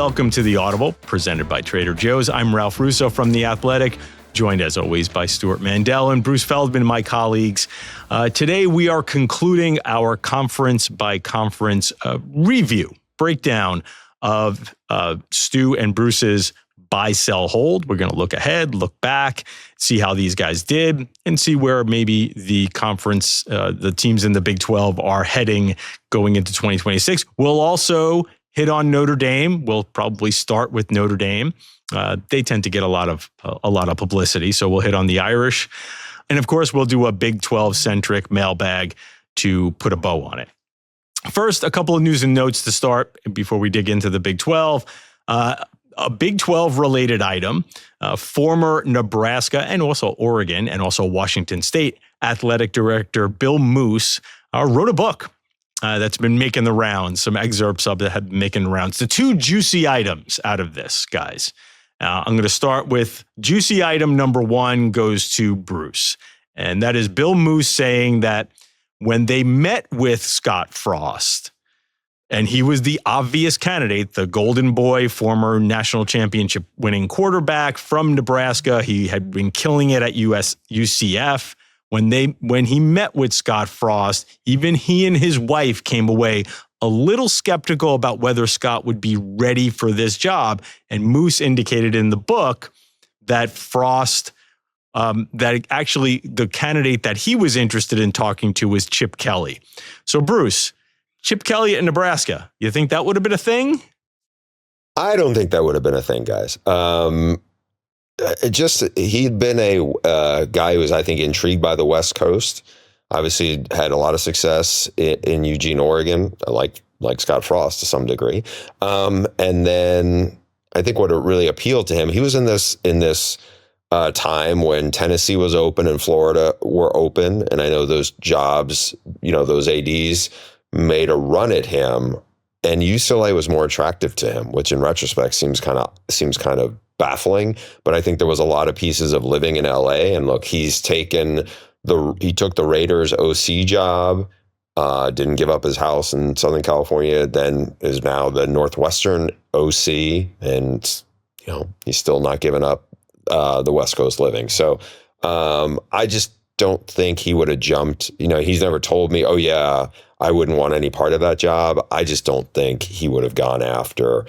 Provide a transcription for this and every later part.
Welcome to The Audible, presented by Trader Joe's. I'm Ralph Russo from The Athletic, joined as always by Stuart Mandel and Bruce Feldman, my colleagues. Today we are concluding our conference-by-conference review, breakdown of Stu and Bruce's buy-sell hold. We're going to look ahead, look back, see how these guys did, and see where maybe the conference, the teams in the Big 12 are heading going into 2026. We'll also hit on Notre Dame. We'll probably start with Notre Dame. They tend to get a lot of publicity, so we'll hit on the Irish. And of course, we'll do a Big 12-centric mailbag to put a bow on it. First, a couple of news and notes to start before we dig into the Big 12. A Big 12-related item, former Nebraska and also Oregon and also Washington State athletic director Bill Moos wrote a book that's been making the rounds, some excerpts of it have been making the rounds. The two juicy items out of this, guys. I'm going to start with juicy item number one goes to Bruce, and that is Bill Moos saying that when they met with Scott Frost, and he was the obvious candidate, the golden boy, former national championship winning quarterback from Nebraska. He had been killing it at UCF. When he met with Scott Frost, even he and his wife came away a little skeptical about whether Scott would be ready for this job. And Moose indicated in the book that Frost, that actually the candidate that he was interested in talking to was Chip Kelly. So Bruce, Chip Kelly at Nebraska, you think that would have been a thing? I don't think that would have been a thing, guys. He'd been a guy who was, I think, intrigued by the West Coast. Obviously, had a lot of success in Eugene, Oregon, like Scott Frost to some degree. And then I think what really appealed to him, he was in this time when Tennessee was open and Florida were open, and I know those jobs, those ADs made a run at him, and UCLA was more attractive to him, which in retrospect seems kind of baffling. But I think there was a lot of pieces of living in LA, and look, he took the Raiders OC job, didn't give up his house in Southern California, then is now the Northwestern OC, and he's still not giving up the West Coast living. So I just don't think he would have jumped. He's never told me, oh yeah, I wouldn't want any part of that job. I just don't think he would have gone after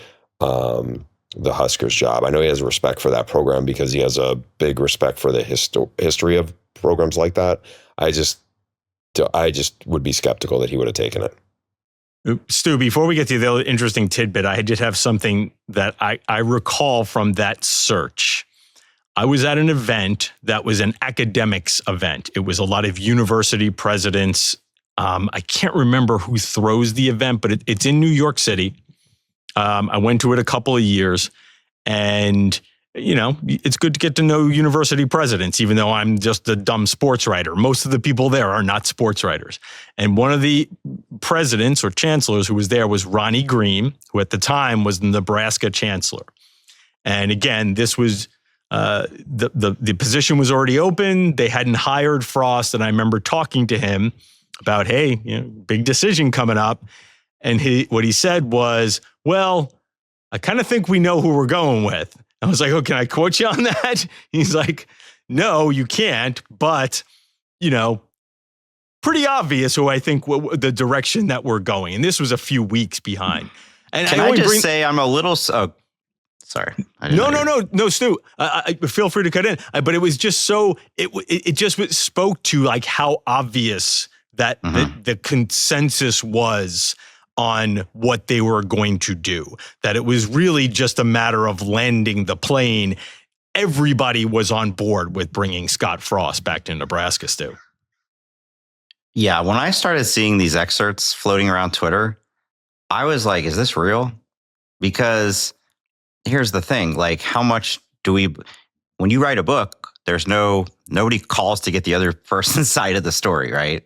the Huskers job. I know he has respect for that program because he has a big respect for the history of programs like that. I just would be skeptical that he would have taken it. Stu, before we get to the interesting tidbit, I just have something that I recall from that search. I was at an event that was an academics event. It was a lot of university presidents. I can't remember who throws the event, but it's in New York City. I went to it a couple of years, and it's good to get to know university presidents, even though I'm just a dumb sports writer. Most of the people there are not sports writers. And one of the presidents or chancellors who was there was Ronnie Green, who at the time was the Nebraska chancellor. And again, this was the position was already open. They hadn't hired Frost, and I remember talking to him about, hey, big decision coming up. And what he said was, well, I kind of think we know who we're going with. I was like, oh, can I quote you on that? He's like, no, you can't, but, pretty obvious who I think the direction that we're going. And this was a few weeks behind. And can I just say I'm a little... sorry. No, Stu. Feel free to cut in. But it was just so it just spoke to like how obvious that the consensus was on what they were going to do. That it was really just a matter of landing the plane. Everybody was on board with bringing Scott Frost back to Nebraska, Stu. Yeah, when I started seeing these excerpts floating around Twitter, I was like, is this real? Because here's the thing, like how much when you write a book, nobody calls to get the other person's side of the story, right?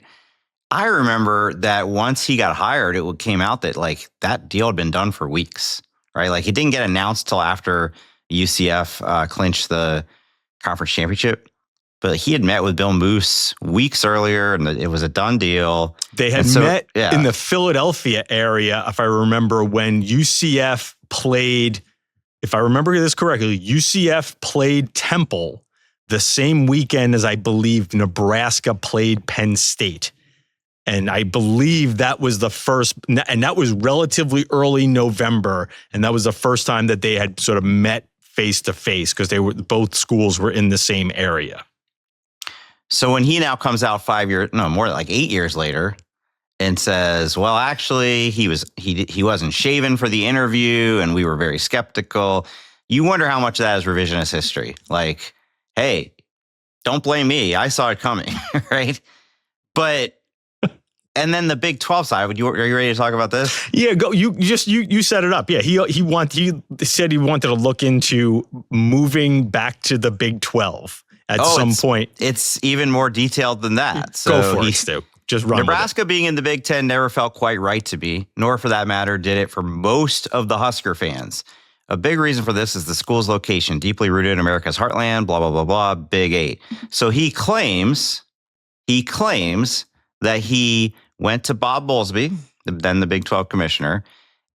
I remember that once he got hired, it came out that like that deal had been done for weeks, right? Like it didn't get announced till after UCF clinched the conference championship. but he had met with Bill Moos weeks earlier, and it was a done deal. They had met in the Philadelphia area, if I remember, when UCF played, if I remember this correctly, UCF played Temple the same weekend as I believe Nebraska played Penn State. And I believe that was the first, and that was relatively early November. And that was the first time that they had sort of met face to face because both schools were in the same area. So when he now comes out 5 years, no, more like 8 years later, and says, well, actually, he wasn't shaven for the interview, and we were very skeptical. You wonder how much of that is revisionist history. Like, hey, don't blame me. I saw it coming, right? But and then the Big 12 side. Are you ready to talk about this? Yeah, go. You set it up. Yeah, he said he wanted to look into moving back to the Big 12 at some point. It's even more detailed than that. So go for it, Stu. Just run. Nebraska being in the Big 10 never felt quite right to be, nor for that matter did it for most of the Husker fans. A big reason for this is the school's location, deeply rooted in America's heartland, blah, blah, blah, blah, Big 8. So he claims that he went to Bob Bowlesby, then the Big 12 commissioner,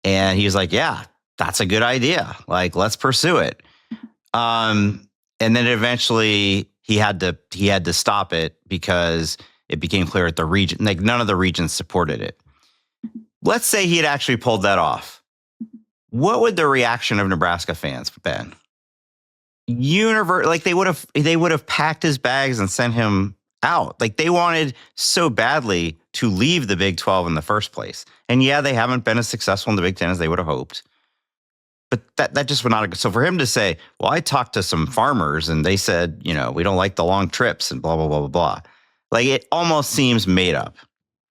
and he was like, yeah, that's a good idea. Like, let's pursue it. And then eventually he had to stop it because it became clear at the region, like none of the regions supported it. Let's say he had actually pulled that off. What would the reaction of Nebraska fans been? Like they would have packed his bags and sent him out. Like they wanted so badly to leave the Big 12 in the first place. And yeah, they haven't been as successful in the Big 10 as they would have hoped. But that just would not. So for him to say, well, I talked to some farmers and they said, we don't like the long trips and blah, blah, blah, blah, blah. Like it almost seems made up.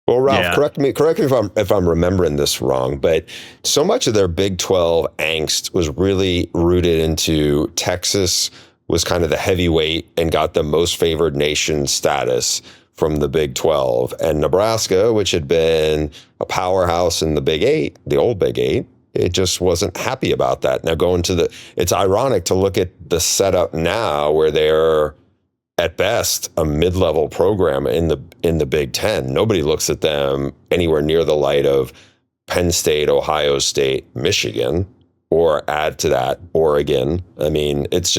Well, Ralph, correct me if I'm remembering this wrong, but so much of their Big 12 angst was really rooted into Texas was kind of the heavyweight and got the most favored nation status from the Big 12. And Nebraska, which had been a powerhouse in the Big 8, the old Big 8, it just wasn't happy about that. Now it's ironic to look at the setup now where they're at best a mid-level program in the Big 10. Nobody looks at them anywhere near the light of Penn State, Ohio State, Michigan, or add to that, Oregon. I mean, it's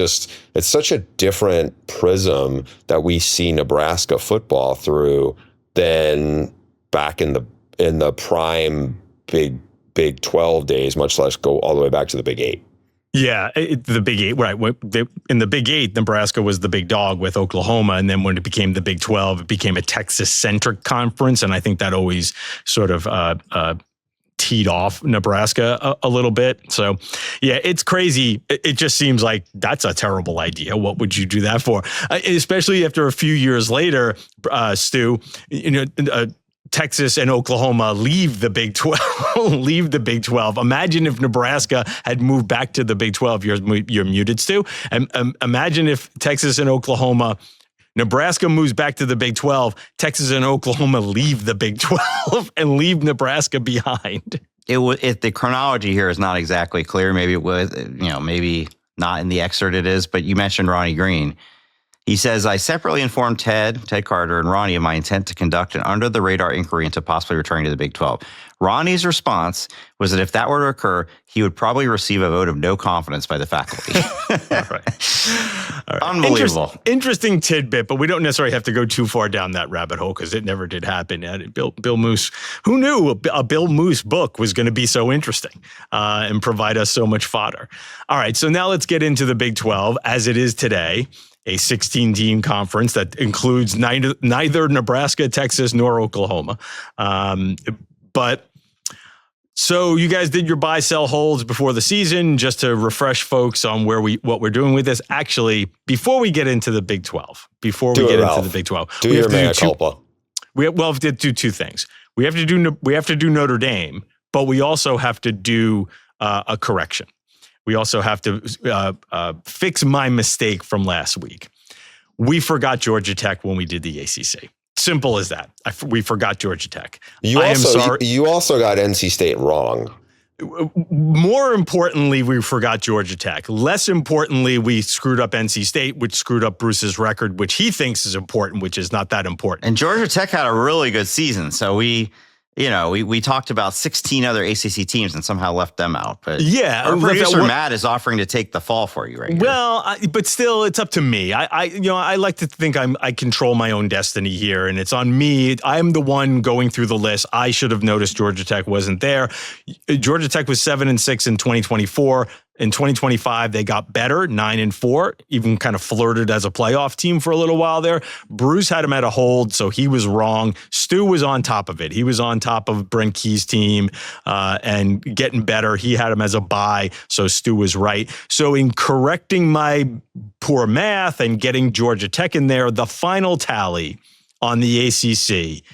such a different prism that we see Nebraska football through than back in the prime Big 12 days, much less go all the way back to the Big 8. Yeah, the Big 8, right. In the Big 8, Nebraska was the big dog with Oklahoma. And then when it became the Big 12, it became a Texas-centric conference. And I think that always sort of teed off Nebraska a little bit. So, yeah, it's crazy. It just seems like that's a terrible idea. What would you do that for? Especially after a few years later, Stu, Texas and Oklahoma leave the Big 12. Imagine if Nebraska had moved back to the Big 12. You're muted, Stu. Imagine if Texas and Oklahoma, Nebraska moves back to the Big 12. Texas and Oklahoma leave the Big 12 and leave Nebraska behind. The chronology here is not exactly clear. Maybe it was, maybe not in the excerpt it is, but you mentioned Ronnie Green. He says, I separately informed Ted Carter, and Ronnie of my intent to conduct an under-the-radar inquiry into possibly returning to the Big 12. Ronnie's response was that if that were to occur, he would probably receive a vote of no confidence by the faculty. All right. Unbelievable. Interesting tidbit, but we don't necessarily have to go too far down that rabbit hole because it never did happen. Bill Moos, who knew a Bill Moos book was going to be so interesting and provide us so much fodder? All right, so now let's get into the Big 12 as it is today. A 16-team conference that includes neither Nebraska, Texas, nor Oklahoma. But so you guys did your buy, sell, holds before the season, just to refresh folks on what we're doing with this. Actually, before we get into the Big 12, we have to do two things. We have to do Notre Dame, but we also have to do a correction. We also have to fix my mistake from last week. We forgot Georgia Tech when we did the ACC. Simple as that. We forgot Georgia Tech. You also got NC State wrong. more importantly, we forgot Georgia Tech. Less importantly, we screwed up NC State, which screwed up Bruce's record, which he thinks is important, which is not that important. And Georgia Tech had a really good season. So we talked about 16 other ACC teams and somehow left them out. But yeah, our producer Matt is offering to take the fall for you right here. Well, but still, it's up to me. I like to think I control my own destiny here, and it's on me. I'm the one going through the list. I should have noticed Georgia Tech wasn't there. Georgia Tech was 7-6 in 2024. In 2025, they got better, 9-4, even kind of flirted as a playoff team for a little while there. Bruce had him at a hold, so he was wrong. Stu was on top of it. He was on top of Brent Key's team and getting better. He had him as a bye, so Stu was right. So in correcting my poor math and getting Georgia Tech in there, the final tally on the ACC,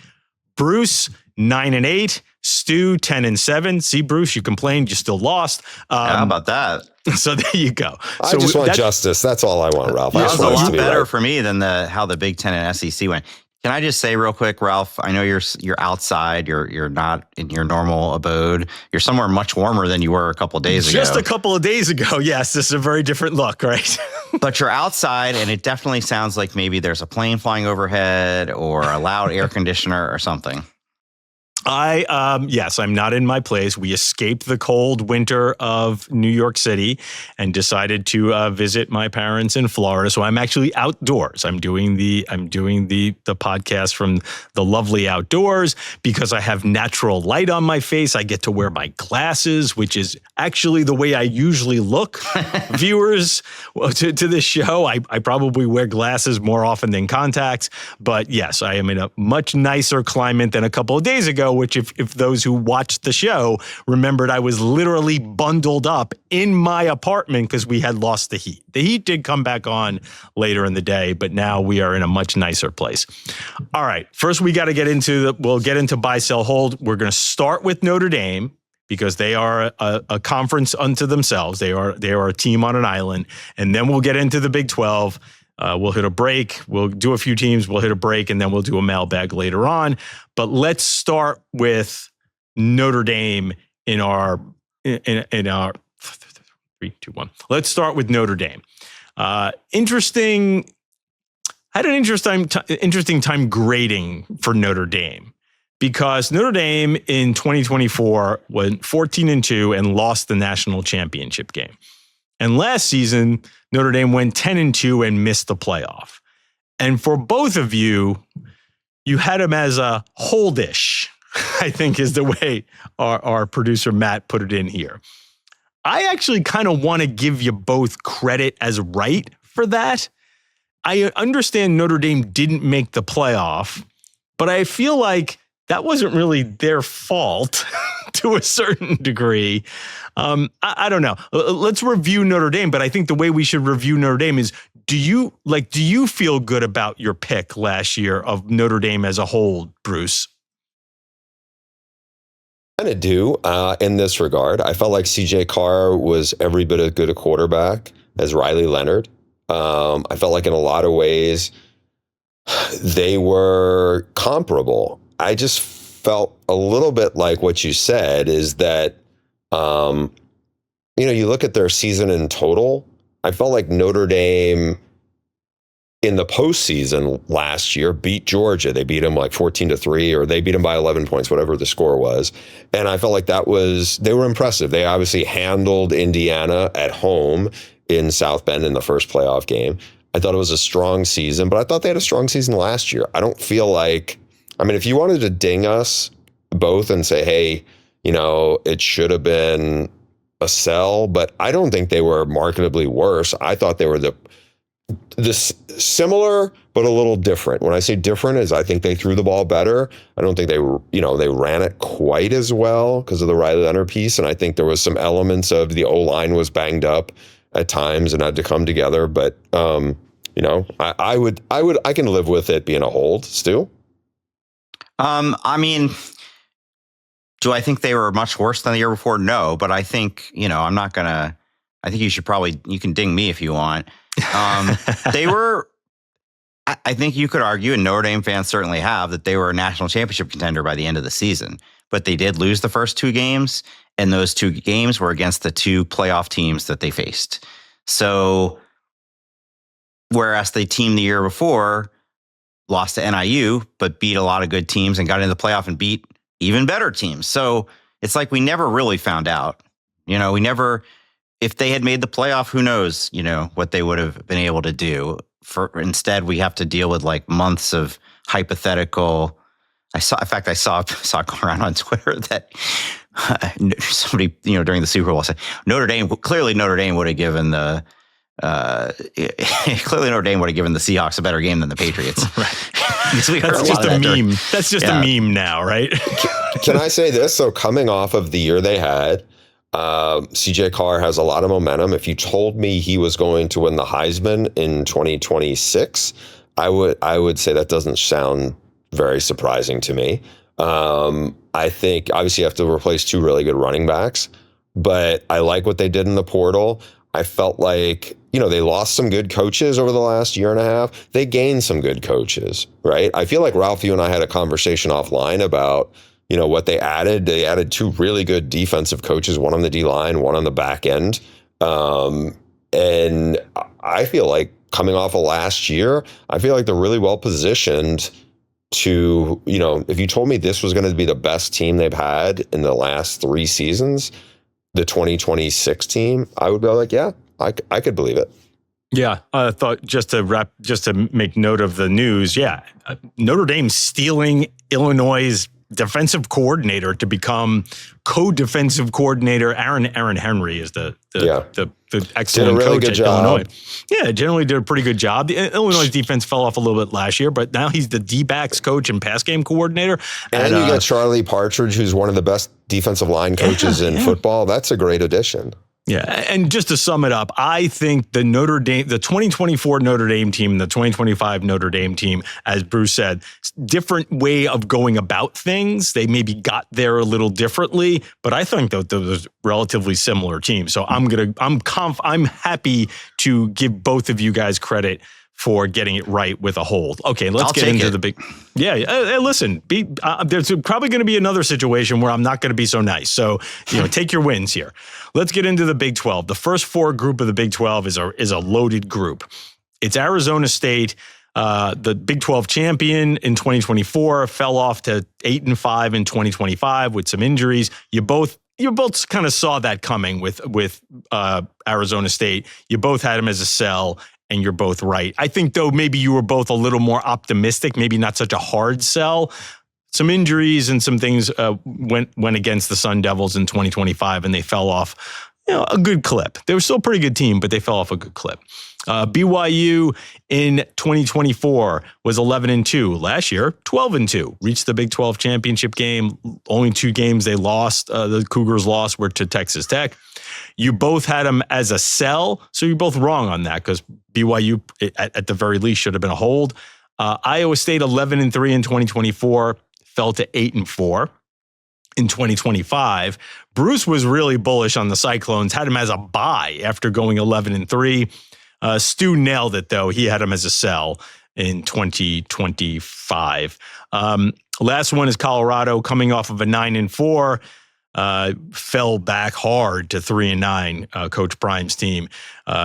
Bruce, 9-8. Stu, 10-7. See, Bruce, you complained, you still lost. How about that? So there you go. I just want justice. That's all I want, Ralph. That was a lot better right for me than how the Big Ten and SEC went. Can I just say real quick, Ralph? I know you're outside. You're not in your normal abode. You're somewhere much warmer than you were a couple of days ago. Just a couple of days ago, yes. This is a very different look, right? But you're outside, and it definitely sounds like maybe there's a plane flying overhead or a loud air conditioner or something. Yes, I'm not in my place. We escaped the cold winter of New York City and decided to visit my parents in Florida. So I'm actually outdoors. I'm doing the podcast from the lovely outdoors because I have natural light on my face. I get to wear my glasses, which is actually the way I usually look. Viewers to this show, I probably wear glasses more often than contacts. But yes, I am in a much nicer climate than a couple of days ago, which if those who watched the show remembered, I was literally bundled up in my apartment because we had lost the heat. The heat did come back on later in the day, but now we are in a much nicer place. All right. First, we got to we'll get into buy, sell, hold. We're going to start with Notre Dame because they are a conference unto themselves. They are a team on an island. And then we'll get into the Big 12. We'll hit a break. We'll do a few teams. We'll hit a break, and then we'll do a mailbag later on. But let's start with Notre Dame in our 3, 2, 1. Let's start with Notre Dame. Interesting. I had an interesting time grading for Notre Dame because Notre Dame in 2024 went 14-2 and lost the national championship game. And last season, Notre Dame went 10-2 and missed the playoff. And for both of you, you had him as a holdish, I think is the way our producer Matt put it in here. I actually kind of want to give you both credit as right for that. I understand Notre Dame didn't make the playoff, but I feel like that wasn't really their fault to a certain degree. I don't know. Let's review Notre Dame, but I think the way we should review Notre Dame is, do you feel good about your pick last year of Notre Dame as a whole, Bruce? I kind of do in this regard. I felt like CJ Carr was every bit as good a quarterback as Riley Leonard. I felt like in a lot of ways they were comparable. I just felt a little bit like what you said is that, you look at their season in total. I felt like Notre Dame in the postseason last year beat Georgia. They beat them like 14-3, or they beat them by 11 points, whatever the score was. And I felt like they were impressive. They obviously handled Indiana at home in South Bend in the first playoff game. I thought it was a strong season, but I thought they had a strong season last year. I don't feel like, if you wanted to ding us both and say, hey, it should have been a sell, but I don't think they were marketably worse. I thought they were this similar, but a little different. When I say different is I think they threw the ball better. I don't think they ran it quite as well because of the Riley Leonard piece. And I think there was some elements of the O-line was banged up at times and had to come together. But, I can live with it being a hold. Stu? Do I think they were much worse than the year before? No, but I think, I think you can ding me if you want. They were, I think you could argue, and Notre Dame fans certainly have, that they were a national championship contender by the end of the season. but they did lose the first 2 games, and those 2 games were against the 2 playoff teams that they faced. So, whereas the team the year before lost to NIU, but beat a lot of good teams and got into the playoff and beat even better teams. So it's like we never really found out. If they had made the playoff, who knows, what they would have been able to do. Instead, we have to deal with like months of hypothetical. I saw going around on Twitter that somebody, during the Super Bowl said Notre Dame would have given the Seahawks a better game than the Patriots. Right. That's just a meme. That's just a meme now, right? Can I say this? So coming off of the year they had, CJ Carr has a lot of momentum. If you told me he was going to win the Heisman in 2026, I would say that doesn't sound very surprising to me. I think obviously you have to replace 2 really good running backs, but I like what they did in the portal. I felt like, they lost some good coaches over the last year and a half. They gained some good coaches, right? I feel like, Ralph, you and I had a conversation offline about, what they added. They added 2 really good defensive coaches, one on the D-line, one on the back end. And I feel like coming off of last year, I feel like they're really well positioned to, if you told me this was going to be the best team they've had in the last 3 seasons, the 2026 team, I would be like, yeah, I could believe it. Yeah, I thought just to make note of the news, Notre Dame stealing Illinois' defensive coordinator to become co-defensive coordinator. Aaron Henry is the excellent coach at Illinois. Yeah, generally did a pretty good job. The Illinois defense fell off a little bit last year, but now he's the D-backs coach and pass game coordinator. And you got Charlie Partridge, who's one of the best defensive line coaches in football. That's a great addition. Yeah, and just to sum it up, I think the 2024 Notre Dame team, and the 2025 Notre Dame team, as Bruce said, different way of going about things. They maybe got there a little differently, but I think that those relatively similar teams. So I'm happy to give both of you guys credit for getting it right with a hold. Okay, let's get into the big. Yeah, listen. There's probably going to be another situation where I'm not going to be so nice. So take your wins here. Let's get into the Big 12. The first 4 group of the Big 12 is a loaded group. It's Arizona State, the Big 12 champion in 2024, fell off to 8-5 in 2025 with some injuries. You both kind of saw that coming with Arizona State. You both had them as a sell. And you're both right. I think, though, maybe you were both a little more optimistic, maybe not such a hard sell. Some injuries and some things went against the Sun Devils in 2025, and they fell off a good clip. They were still a pretty good team, but they fell off a good clip. BYU in 2024 was 11-2. Last year, 12-2. Reached the Big 12 championship game. Only 2 games they lost. The Cougars lost were to Texas Tech. You both had them as a sell, so you're both wrong on that because BYU, at the very least, should have been a hold. Iowa State 11-3 in 2024, fell to 8-4 in 2025. Bruce was really bullish on the Cyclones, had him as a buy after going 11-3. Stu nailed it, though. He had him as a sell in 2025. Last one is Colorado, coming off of a 9-4. Fell back hard to 3-9, Coach Prime's team.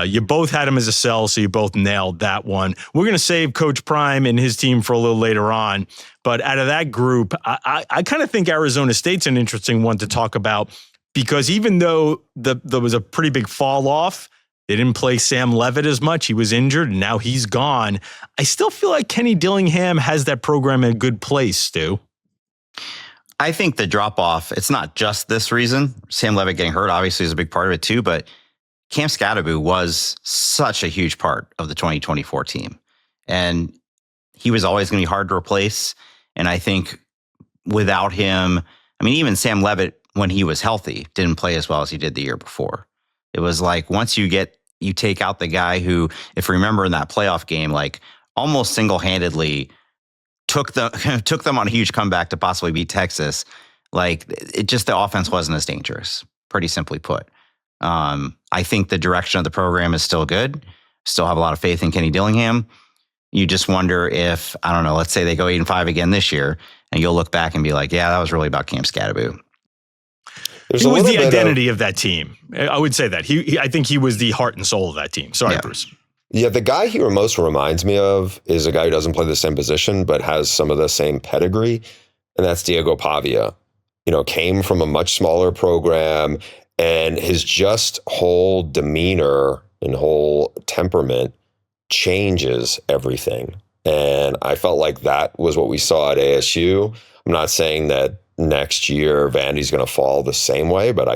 You both had him as a sell, so you both nailed that one. We're going to save Coach Prime and his team for a little later on. But out of that group, I kind of think Arizona State's an interesting one to talk about because even though there was a pretty big fall off, they didn't play Sam Levitt as much. He was injured, and now he's gone. I still feel like Kenny Dillingham has that program in a good place, Stu. I think the drop-off, it's not just this reason. Sam Levitt getting hurt obviously is a big part of it too, but Cam Scatterby was such a huge part of the 2024 team. And he was always going to be hard to replace. And I think without him, even Sam Levitt, when he was healthy, didn't play as well as he did the year before. It was like once you take out the guy who, if you remember in that playoff game, like almost single-handedly took them on a huge comeback to possibly beat Texas. Like the offense wasn't as dangerous, pretty simply put. I think the direction of the program is still good. Still have a lot of faith in Kenny Dillingham. You just wonder if, I don't know, let's say they go 8-5 again this year and you'll look back and be like, yeah, that was really about Cam Scatterbo. He was the identity of that team. I would say that. I think he was the heart and soul of that team. Sorry, Bruce. Yeah, the guy he most reminds me of is a guy who doesn't play the same position, but has some of the same pedigree, and that's Diego Pavia. Came from a much smaller program, and his just whole demeanor and whole temperament changes everything. And I felt like that was what we saw at ASU. I'm not saying that next year Vandy's going to fall the same way, but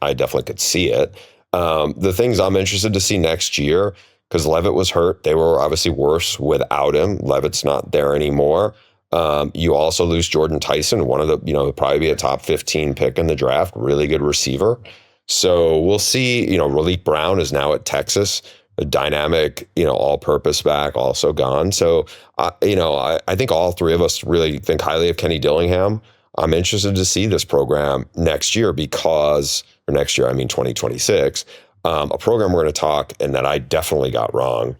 I definitely could see it. The things I'm interested to see next year, because Levitt was hurt, they were obviously worse without him. Levitt's not there anymore. You also lose Jordan Tyson, one of the, probably be a top 15 pick in the draft, really good receiver. So we'll see. Raleek Brown is now at Texas, a dynamic, all-purpose back, also gone. So, I think all three of us really think highly of Kenny Dillingham. I'm interested to see this program next year or next year, I mean 2026, a program we're going to talk and that I definitely got wrong,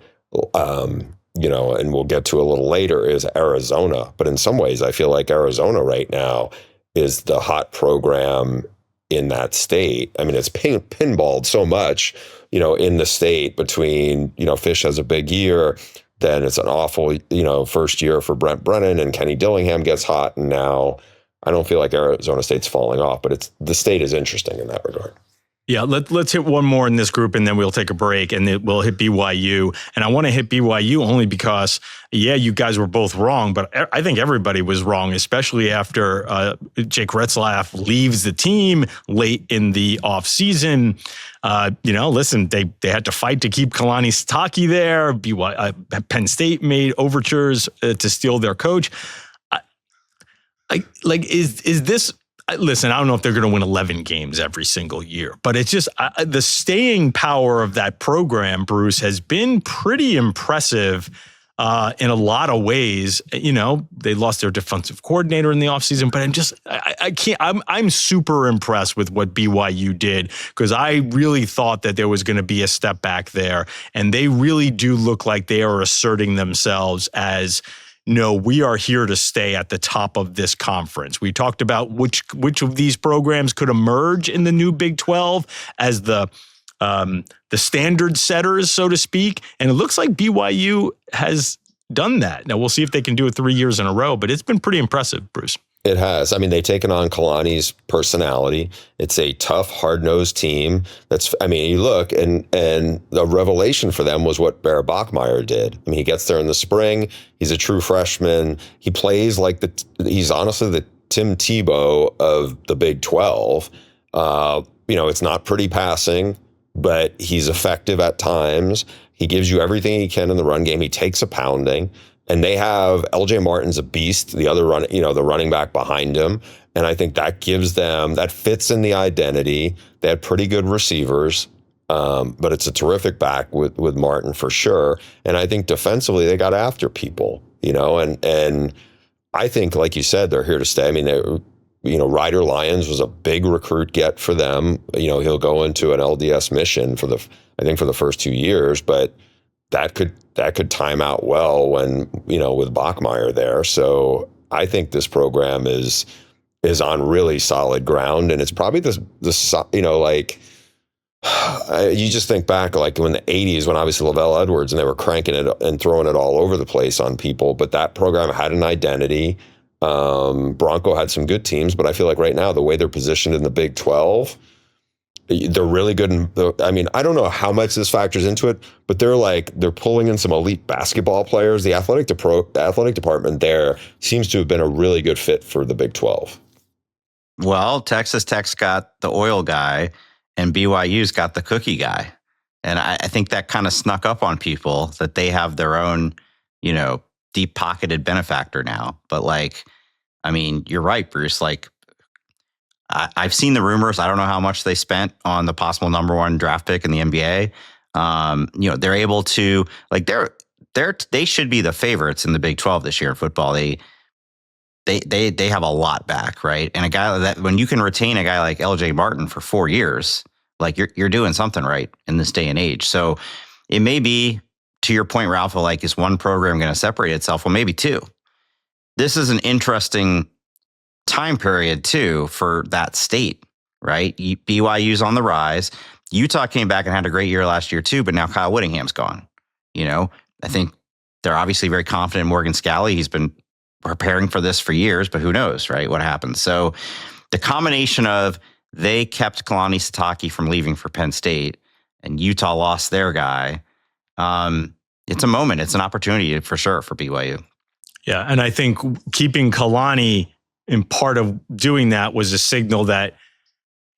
and we'll get to a little later, is Arizona. But in some ways, I feel like Arizona right now is the hot program in that state. I mean, it's pinballed so much, in the state between, Fish has a big year, then it's an awful, first year for Brent Brennan, and Kenny Dillingham gets hot, and now I don't feel like Arizona State's falling off, but the state is interesting in that regard. Yeah, let's hit one more in this group, and then we'll take a break, and then we'll hit BYU. And I want to hit BYU only because, you guys were both wrong, but I think everybody was wrong, especially after Jake Retzlaff leaves the team late in the offseason. Listen, they had to fight to keep Kalani Sitake there. Penn State made overtures to steal their coach. Is this... Listen, I don't know if they're going to win 11 games every single year, but it's just the staying power of that program, Bruce, has been pretty impressive in a lot of ways. They lost their defensive coordinator in the offseason, but I'm super impressed with what BYU did, because I really thought that there was going to be a step back there, and they really do look like they are asserting themselves as, no, we are here to stay at the top of this conference. We talked about which of these programs could emerge in the new Big 12 as the standard setters, so to speak. And it looks like BYU has done that. Now, we'll see if they can do it 3 years in a row, but it's been pretty impressive, Bruce. It has. I mean, they've taken on Kalani's personality. It's a tough, hard-nosed team. You look, and the revelation for them was what Bear Bachmeier did. I mean, he gets there in the spring. He's a true freshman. He plays like he's honestly the Tim Tebow of the Big 12. It's not pretty passing, but he's effective at times. He gives you everything he can in the run game. He takes a pounding. And they have LJ Martin's a beast, the other the running back behind him. And I think that fits in the identity. They had pretty good receivers, but it's a terrific back with Martin for sure. And I think defensively they got after people, and I think, like you said, they're here to stay. I mean, Ryder Lyons was a big recruit get for them. He'll go into an LDS mission for the first 2 years, but that could time out well when, with Bachmeier there. So I think this program is on really solid ground, and it's probably you just think back like in the 80s when obviously Lavelle Edwards and they were cranking it and throwing it all over the place on people, but that program had an identity. Bronco had some good teams, but I feel like right now the way they're positioned in the Big 12, they're really good. I don't know how much this factors into it, but they're pulling in some elite basketball players. The athletic department there seems to have been a really good fit for the Big 12. Well, Texas Tech's got the oil guy and BYU's got the cookie guy. And I think that kind of snuck up on people that they have their own, deep-pocketed benefactor now. But you're right, Bruce. I've seen the rumors. I don't know how much they spent on the possible number one draft pick in the NBA. They're able to they should be the favorites in the Big 12 this year in football. They have a lot back, right? And a guy that when you can retain a guy like LJ Martin for 4 years, you're doing something right in this day and age. So it may be, to your point, Ralph, is one program going to separate itself? Well, maybe two. This is an interesting time period too for that state, right? BYU's on the rise. Utah came back and had a great year last year too, but now Kyle Whittingham's gone. I think they're obviously very confident in Morgan Scalley. He's been preparing for this for years, but who knows, right? What happens? So the combination of they kept Kalani Sitake from leaving for Penn State and Utah lost their guy. It's a moment. It's an opportunity for sure for BYU. Yeah, and I think keeping Kalani in part of doing that was a signal that,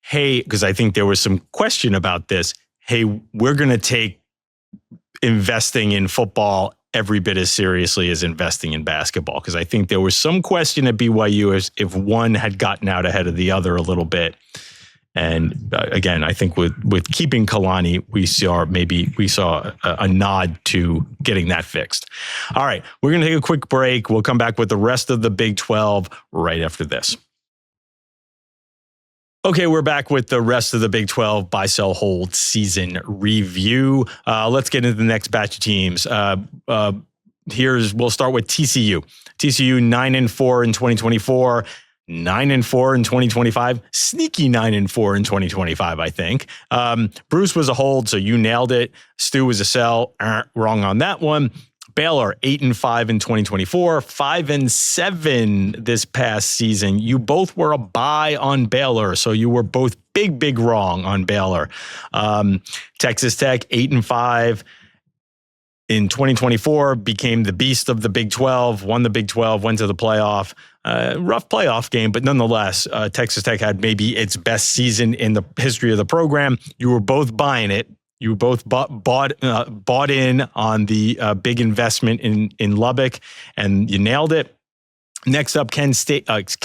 hey, because I think there was some question about this, hey, we're going to take investing in football every bit as seriously as investing in basketball. Because I think there was some question at BYU as if one had gotten out ahead of the other a little bit. And again, I think with keeping Kalani, we saw a nod to getting that fixed. All right, we're going to take a quick break. We'll come back with the rest of the Big 12 right after this. Okay, we're back with the rest of the Big 12 buy, sell, hold season review. Let's get into the next batch of teams. We'll start with TCU. TCU 9-4 in 2024. 9-4 in 2025, sneaky 9-4 in 2025, I think. Bruce was a hold, so you nailed it. Stu was a sell, wrong on that one. Baylor 8-5 in 2024, 5-7 this past season. You both were a buy on Baylor, so you were both big wrong on Baylor. Texas Tech 8-5. In 2024, became the beast of the Big 12, won the Big 12, went to the playoff. Rough playoff game, but nonetheless, Texas Tech had maybe its best season in the history of the program. You were both buying it. You both bought in on the big investment in Lubbock, and you nailed it. Next up, Kansas State. Next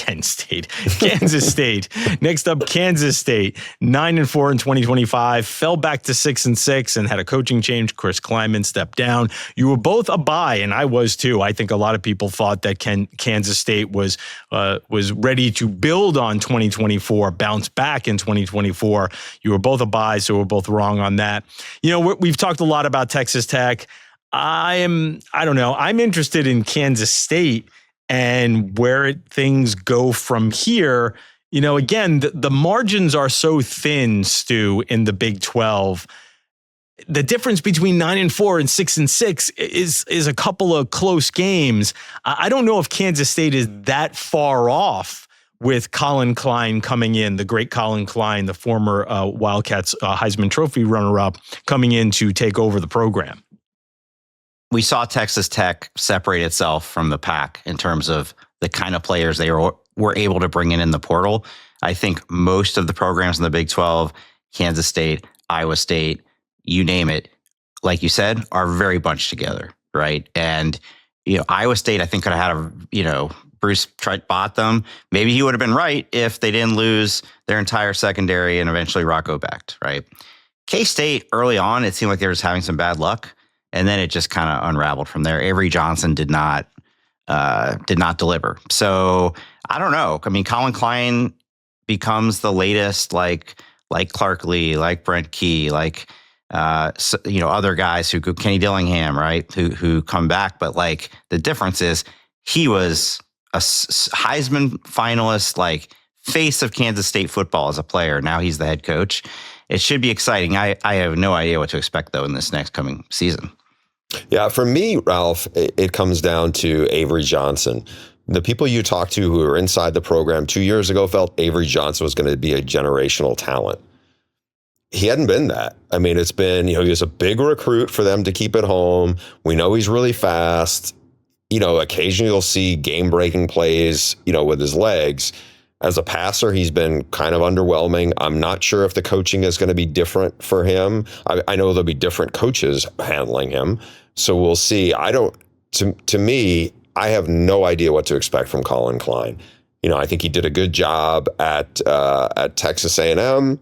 up, Kansas State, 9-4 in 2025, fell back to 6-6 and had a coaching change. Chris Kleiman stepped down. You were both a buy, and I was too. I think a lot of people thought that Kansas State was ready to build on 2024, bounce back in 2024. You were both a buy, so we're both wrong on that. We've talked a lot about Texas Tech. I don't know. I'm interested in Kansas State and where things go from here. Again, the margins are so thin, Stu, in the Big 12. The difference between 9-4 and 6-6 is a couple of close games. I don't know if Kansas State is that far off with Colin Klein coming in, the great Colin Klein, the former Wildcats Heisman Trophy runner-up, coming in to take over the program. We saw Texas Tech separate itself from the pack in terms of the kind of players they were able to bring in the portal. I think most of the programs in the Big 12, Kansas State, Iowa State, you name it, like you said, are very bunched together, right? And Iowa State, I think, could have had Bruce bought them. Maybe he would have been right if they didn't lose their entire secondary and eventually Rocco backed, right? K-State, early on, it seemed like they were just having some bad luck. And then it just kind of unraveled from there. Avery Johnson did not deliver. So I don't know. I mean, Colin Klein becomes the latest, like Clark Lee, like Brent Key, other guys who Kenny Dillingham, right? Who come back. But the difference is he was a Heisman finalist, face of Kansas State football as a player. Now he's the head coach. It should be exciting. I have no idea what to expect though in this next coming season. Yeah, for me, Ralph, it comes down to Avery Johnson. The people you talked to who were inside the program 2 years ago felt Avery Johnson was going to be a generational talent. He hadn't been that. I mean, it's been, he was a big recruit for them to keep at home. We know he's really fast. Occasionally you'll see game-breaking plays, with his legs. As a passer, he's been kind of underwhelming. I'm not sure if the coaching is going to be different for him. I know there'll be different coaches handling him. So we'll see. To me, I have no idea what to expect from Colin Klein. I think he did a good job at Texas A&M,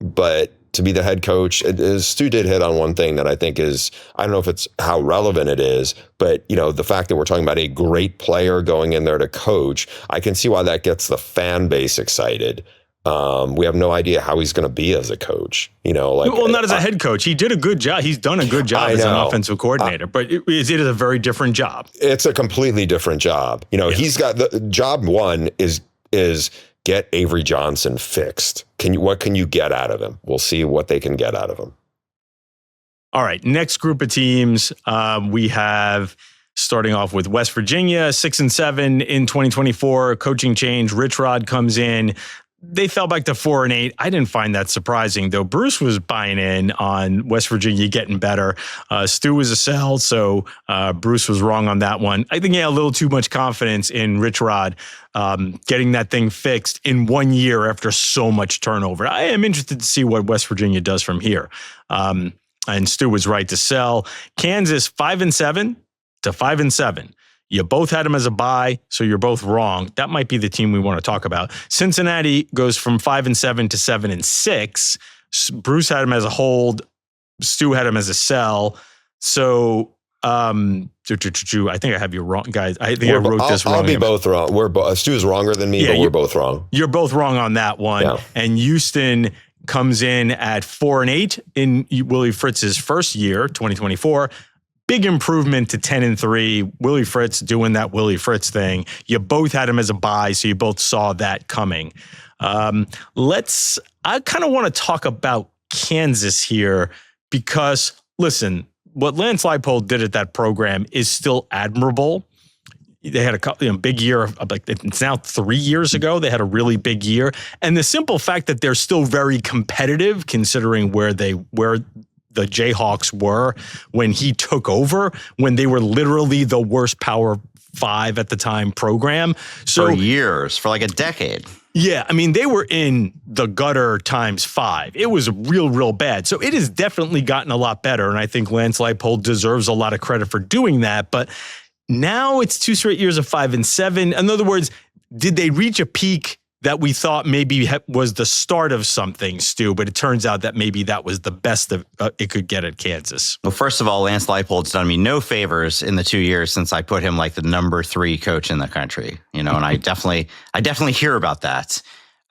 but to be the head coach, Stu did hit on one thing that I think is, I don't know if it's how relevant it is, but the fact that we're talking about a great player going in there to coach, I can see why that gets the fan base excited. We have no idea how he's going to be as a coach. Not as a head coach. He did a good job. He's done a good job as an offensive coordinator, but it is a very different job. It's a completely different job. He's got the job one is is get Avery Johnson fixed. What can you get out of him? We'll see what they can get out of him. All right, next group of teams, we have starting off with West Virginia, 6-7 in 2024. Coaching change. Rich Rod comes in. They fell back to 4-8. I didn't find that surprising, though. Bruce was buying in on West Virginia getting better. Stu was a sell, so Bruce was wrong on that one. I think he had a little too much confidence in Rich Rod getting that thing fixed in 1 year after so much turnover. I am interested to see what West Virginia does from here. And Stu was right to sell. Kansas 5-7 to 5-7. You both had them as a buy, so you're both wrong. That might be the team we want to talk about. Cincinnati goes from 5-7 to 7-6. Bruce had him as a hold. Stu had him as a sell. So I think I have you wrong, guys. I think I wrote this wrong. I'll be both wrong. Stu's wronger than me, but we're both wrong. You're both wrong on that one. Yeah. And Houston comes in at 4-8 in Willie Fritz's first year, 2024. Big improvement to 10-3. Willie Fritz doing that Willie Fritz thing. You both had him as a buy, so you both saw that coming. I kind of want to talk about Kansas here because, listen, what Lance Leipold did at that program is still admirable. They had a big year, it's now 3 years ago. They had a really big year. And the simple fact that they're still very competitive, considering where the Jayhawks were when he took over, when they were literally the worst Power 5 at the time program. So, for years, for like a decade. Yeah, I mean, they were in the gutter times 5. It was real bad. So it has definitely gotten a lot better. And I think Lance Leipold deserves a lot of credit for doing that. But now it's 2 straight years of 5-7. In other words, did they reach a peak that we thought maybe was the start of something, Stu? But it turns out that maybe that was the best of it could get at Kansas. Well, first of all, Lance Leipold's done me no favors in the 2 years since I put him like the number 3 coach in the country. And I definitely hear about that.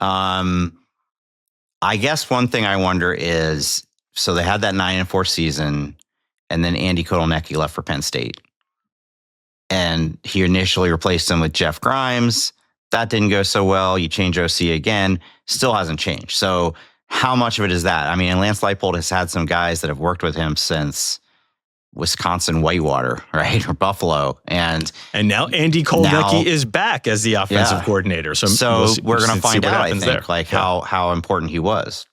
I guess one thing I wonder is, so they had that 9-4 season, and then Andy Kotelnicki left for Penn State. And he initially replaced him with Jeff Grimes. That didn't go so well. You change OC again, still hasn't changed. So how much of it is that? I mean, Lance Leipold has had some guys that have worked with him since Wisconsin Whitewater, right? Or Buffalo. And now Andy Kotelnicki is back as the offensive coordinator. So we're going to find out, I think, how important he was.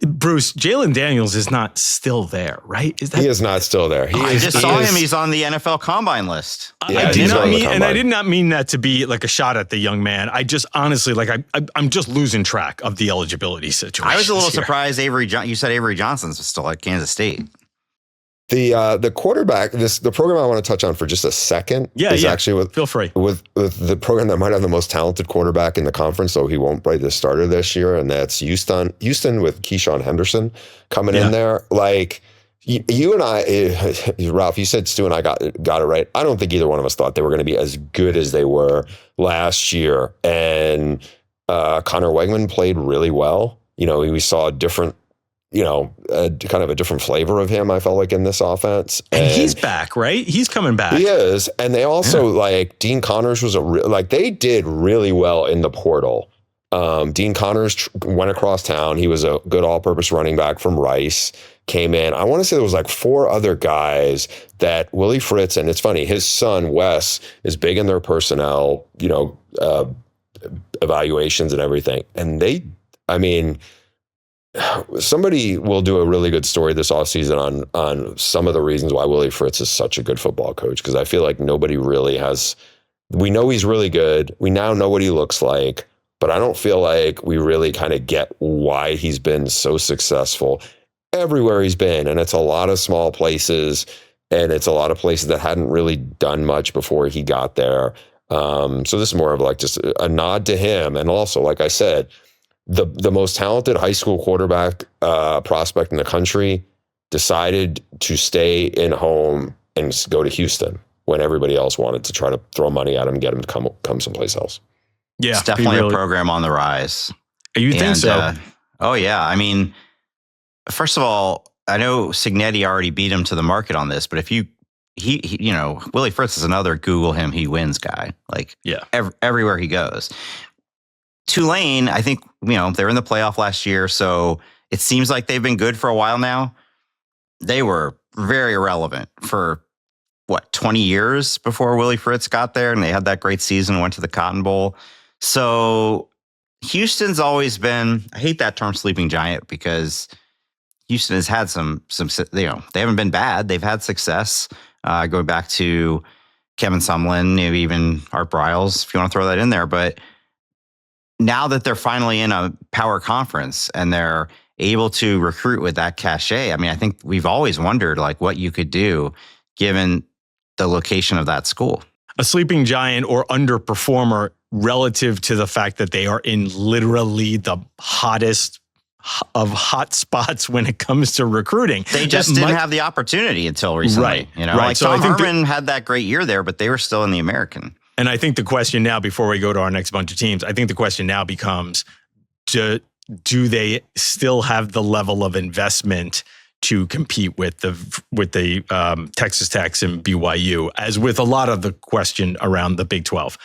Bruce, Jalen Daniels is not still there, right? He is not still there. I just saw him. He's on the NFL Combine list. I did not mean that to be like a shot at the young man. I just honestly, I'm just losing track of the eligibility situation. I was a little surprised. You said Avery Johnson's still at Kansas State. The quarterback, the program I want to touch on for just a second is actually feel free with the program that might have the most talented quarterback in the conference, so he won't play the starter this year, and that's Houston with Keyshawn Henderson coming in there. Like you and I, Ralph, you said Stu and I got it right. I don't think either one of us thought they were going to be as good as they were last year, and Connor Wegman played really well. We saw a different. Kind of a different flavor of him, I felt like, in this offense. And he's back, right? He's coming back. He is. And they also, Dean Connors was they did really well in the portal. Dean Connors went across town. He was a good all-purpose running back from Rice, came in. I want to say there was 4 other guys that Willie Fritz, and it's funny, his son, Wes, is big in their personnel, evaluations and everything. And somebody will do a really good story this offseason on some of the reasons why Willie Fritz is such a good football coach, because I feel like nobody really has. We know he's really good. We now know what he looks like, but I don't feel like we really kind of get why he's been so successful everywhere he's been. And it's a lot of small places, and it's a lot of places that hadn't really done much before he got there. So this is more of just a nod to him. And also, like I said, the most talented high school quarterback prospect in the country decided to stay in home and go to Houston when everybody else wanted to try to throw money at him and get him to come someplace else. Yeah, it's definitely a program on the rise. You think so? Oh, yeah. I mean, first of all, I know Cignetti already beat him to the market on this, but if you Willie Fritz is another Google him, he wins guy. Like, everywhere he goes. Tulane, I think, they're in the playoff last year, so it seems like they've been good for a while now. They were very irrelevant for 20 years before Willie Fritz got there, and they had that great season, went to the Cotton Bowl. So Houston's always been, I hate that term sleeping giant, because Houston has had some, they haven't been bad. They've had success, going back to Kevin Sumlin, maybe even Art Briles, if you want to throw that in there. But now that they're finally in a power conference and they're able to recruit with that cachet, I mean, I think we've always wondered like what you could do given the location of that school. A sleeping giant or underperformer relative to the fact that they are in literally the hottest of hot spots when it comes to recruiting. They just didn't have the opportunity until recently. Right. Right. Like so Tom Herman had that great year there, but they were still in the American. And I think the question now, before we go to our next bunch of teams, I think the question now becomes, do they still have the level of investment to compete with the Texas Techs and BYU, as with a lot of the question around the Big 12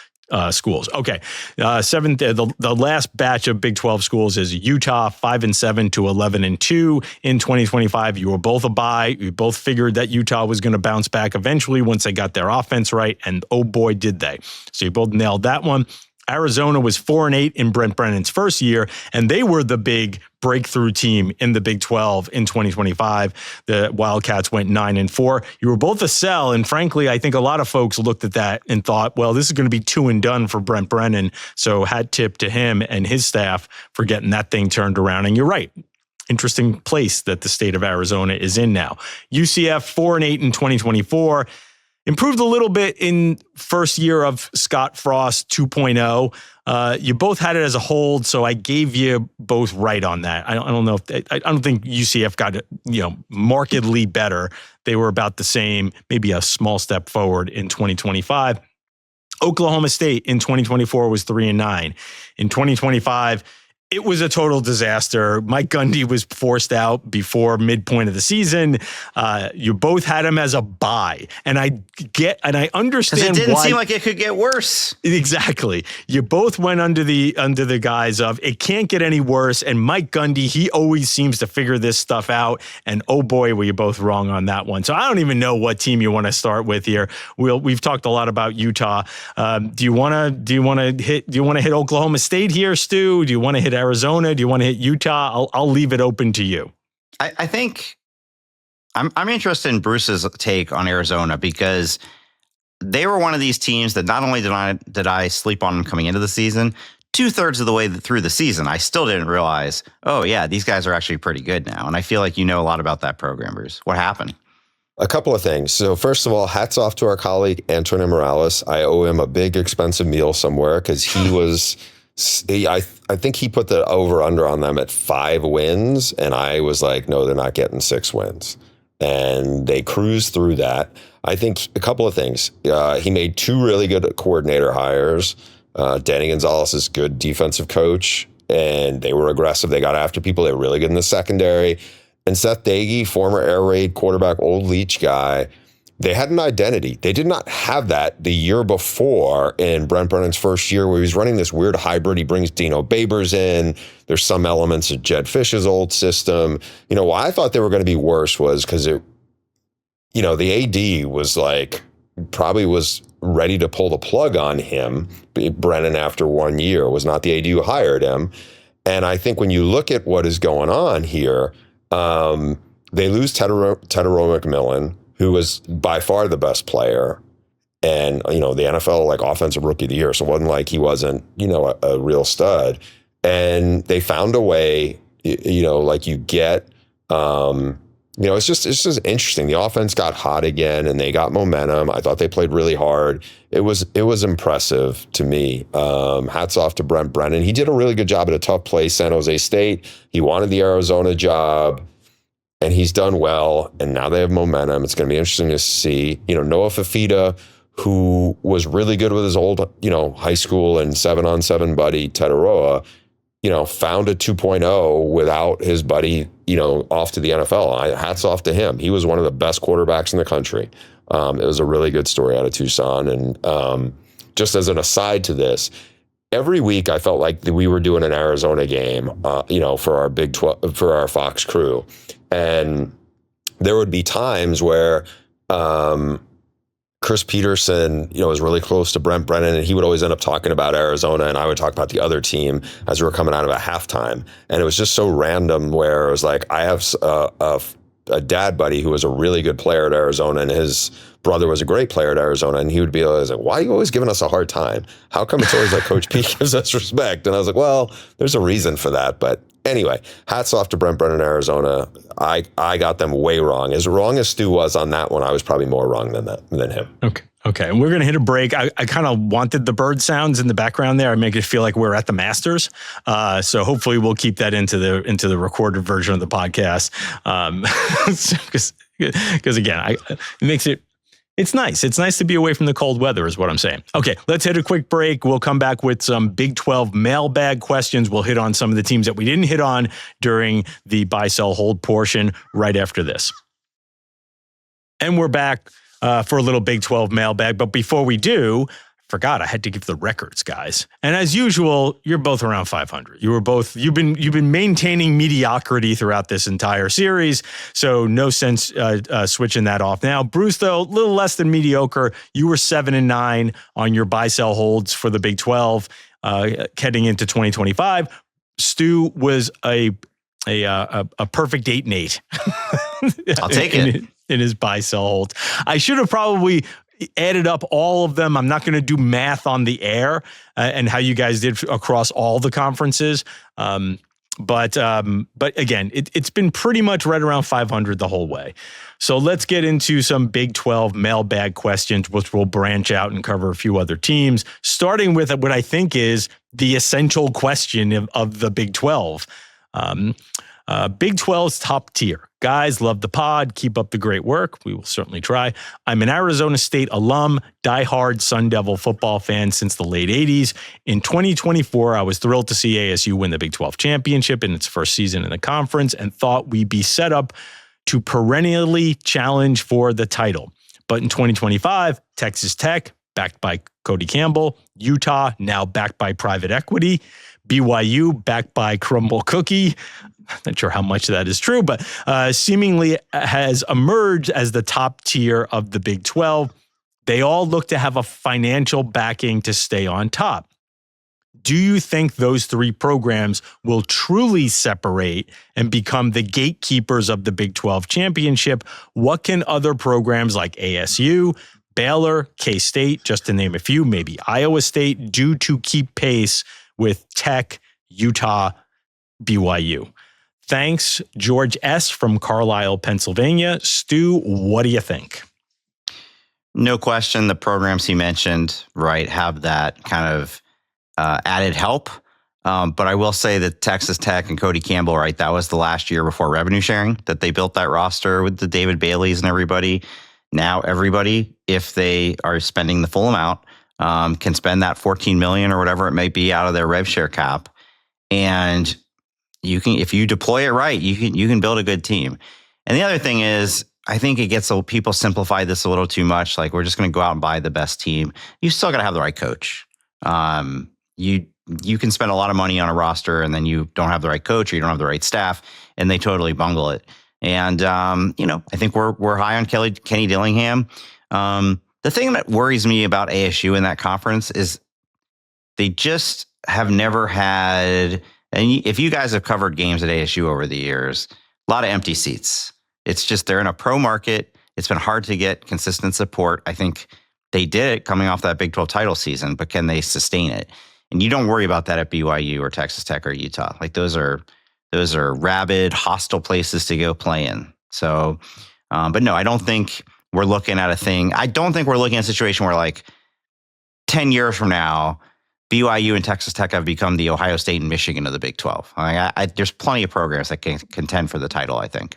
schools? Okay, the last batch of Big 12 schools is Utah, 5-7 to 11-2 in 2025. You were both a bye. You both figured that Utah was going to bounce back eventually once they got their offense right, and oh boy, did they! So you both nailed that one. Arizona was 4-8 in Brent Brennan's first year, and they were the big breakthrough team in the Big 12 in 2025. The Wildcats went 9-4. You were both a sell, and frankly, I think a lot of folks looked at that and thought, well, this is going to be 2 and done for Brent Brennan. So hat tip to him and his staff for getting that thing turned around. And you're right. Interesting place that the state of Arizona is in now. UCF 4-8 in 2024. Improved a little bit in first year of Scott Frost 2.0. You both had it as a hold, so I gave you both right on that. I don't know if I don't think UCF got markedly better. They were about the same, maybe a small step forward in 2025. Oklahoma State in 2024 was 3-9. In 2025, it was a total disaster. Mike Gundy was forced out before midpoint of the season. You both had him as a bye, and I understand because it didn't seem like it could get worse. Exactly. You both went under the guise of it can't get any worse. And Mike Gundy, he always seems to figure this stuff out. And oh boy, were you both wrong on that one. So I don't even know what team you want to start with here. We've talked a lot about Utah. Do you want to hit Oklahoma State here, Stu? Do you want to hit Arizona? Do you want to hit Utah? I'll leave it open to you. I think I'm interested in Bruce's take on Arizona, because they were one of these teams that not only did I sleep on them coming into the season, 2/3 of the way through the season, I still didn't realize, oh yeah, these guys are actually pretty good now. And I feel like you know a lot about that program, Bruce. What happened? A couple of things. So first of all, hats off to our colleague, Antonio Morales. I owe him a big expensive meal somewhere, because he was... I think he put the over-under on them at 5 wins, and I was like, no, they're not getting 6 wins. And they cruised through that. I think a couple of things. He made 2 really good coordinator hires. Danny Gonzalez is a good defensive coach, and they were aggressive. They got after people. They were really good in the secondary. And Seth Dagey, former air raid quarterback, old Leach guy, they had an identity. They did not have that the year before in Brent Brennan's first year, where he was running this weird hybrid. He brings Dino Babers in. There's some elements of Jed Fish's old system. Why I thought they were going to be worse was because the AD was probably was ready to pull the plug on him. Brennan, after 1 year, was not the AD who hired him. And I think when you look at what is going on here, they lose Tedero McMillan, who was by far the best player, and the NFL offensive rookie of the year. So it wasn't like he wasn't a real stud. And they found a way, you get. It's just interesting. The offense got hot again, and they got momentum. I thought they played really hard. It was impressive to me. Hats off to Brent Brennan. He did a really good job at a tough place, San Jose State. He wanted the Arizona job, and he's done well, and now they have momentum. It's going to be interesting to see, Noah Fafita, who was really good with his old, high school and 7-on-7 buddy, Tedoroa. found a 2.0 without his buddy, off to the NFL. Hats off to him. He was one of the best quarterbacks in the country. It was a really good story out of Tucson. And just as an aside to this, every week I felt like we were doing an Arizona game, for our Big 12, for our Fox crew. And there would be times where Chris Peterson, was really close to Brent Brennan, and he would always end up talking about Arizona, and I would talk about the other team as we were coming out of a halftime. And it was just so random where it was like, I have a dad buddy who was a really good player at Arizona, and his brother was a great player at Arizona, and he would be always like, why are you always giving us a hard time? How come it's always like Coach P gives us respect? And I was like, well, there's a reason for that. But anyway, hats off to Brent Brennan, Arizona. I got them way wrong. As wrong as Stu was on that one, I was probably more wrong than him. Okay. And we're going to hit a break. I kind of wanted the bird sounds in the background there. I make it feel like we're at the Masters. So hopefully we'll keep that into the recorded version of the podcast. Because again, it makes it, it's nice. It's nice to be away from the cold weather is what I'm saying. Okay, let's hit a quick break. We'll come back with some Big 12 mailbag questions. We'll hit on some of the teams that we didn't hit on during the buy, sell, hold portion right after this. And we're back for a little Big 12 mailbag. But before we do, I forgot I had to give the records, guys. And as usual, you're both around 500. You've been maintaining mediocrity throughout this entire series, so no sense switching that off now. Bruce, though, a little less than mediocre. You were 7-9 on your buy sell holds for the Big 12 heading into 2025. Stu was a perfect 8-8. I'll take it. In his buy sell holds. I should have probably added up all of them. I'm not going to do math on the air and how you guys did across all the conferences. But again, it's been pretty much right around 500 the whole way. So let's get into some Big 12 mailbag questions, which will branch out and cover a few other teams, starting with what I think is the essential question of the Big 12. Big 12's top tier. Guys, love the pod. Keep up the great work. We will certainly try. I'm an Arizona State alum, diehard Sun Devil football fan since the late 80s. In 2024, I was thrilled to see ASU win the Big 12 championship in its first season in the conference and thought we'd be set up to perennially challenge for the title. But in 2025, Texas Tech, backed by Cody Campbell, Utah, now backed by private equity, BYU, backed by Crumble Cookie, not sure how much of that is true, but seemingly has emerged as the top tier of the Big 12. They all look to have a financial backing to stay on top. Do you think those three programs will truly separate and become the gatekeepers of the Big 12 championship? What can other programs like ASU, Baylor, K-State, just to name a few, maybe Iowa State, do to keep pace with Tech, Utah, BYU? Thanks, George S. from Carlisle, Pennsylvania. Stu, what do you think? No question, the programs he mentioned, right, have that kind of added help. But I will say that Texas Tech and Cody Campbell, right, that was the last year before revenue sharing that they built that roster with the David Baileys and everybody. Now everybody, if they are spending the full amount, can spend that $14 million or whatever it may be out of their rev share cap. And you can, if you deploy it right, you can build a good team. And the other thing is, I think it gets people simplify this a little too much. Like, we're just going to go out and buy the best team. You still got to have the right coach. You can spend a lot of money on a roster and then you don't have the right coach or you don't have the right staff, and they totally bungle it. And I think we're high on Kenny Dillingham. The thing that worries me about ASU in that conference is they just have never had. And if you guys have covered games at ASU over the years, a lot of empty seats. It's just they're in a pro market. It's been hard to get consistent support. I think they did it coming off that Big 12 title season, but can they sustain it? And you don't worry about that at BYU or Texas Tech or Utah. Like, those are rabid, hostile places to go play in. So, but no, I don't think we're looking at a thing. I don't think we're looking at a situation where, like, 10 years from now, BYU and Texas Tech have become the Ohio State and Michigan of the Big 12. There's plenty of programs that can contend for the title, I think.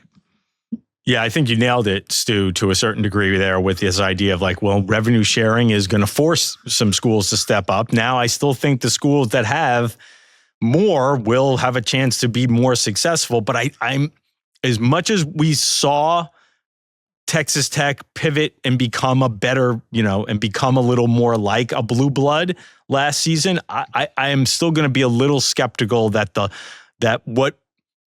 Yeah, I think you nailed it, Stu, to a certain degree there with this idea of like, well, revenue sharing is going to force some schools to step up. Now, I still think the schools that have more will have a chance to be more successful. But I'm as much as we saw Texas Tech pivot and become a better, and become a little more like a blue blood last season, I am still going to be a little skeptical that what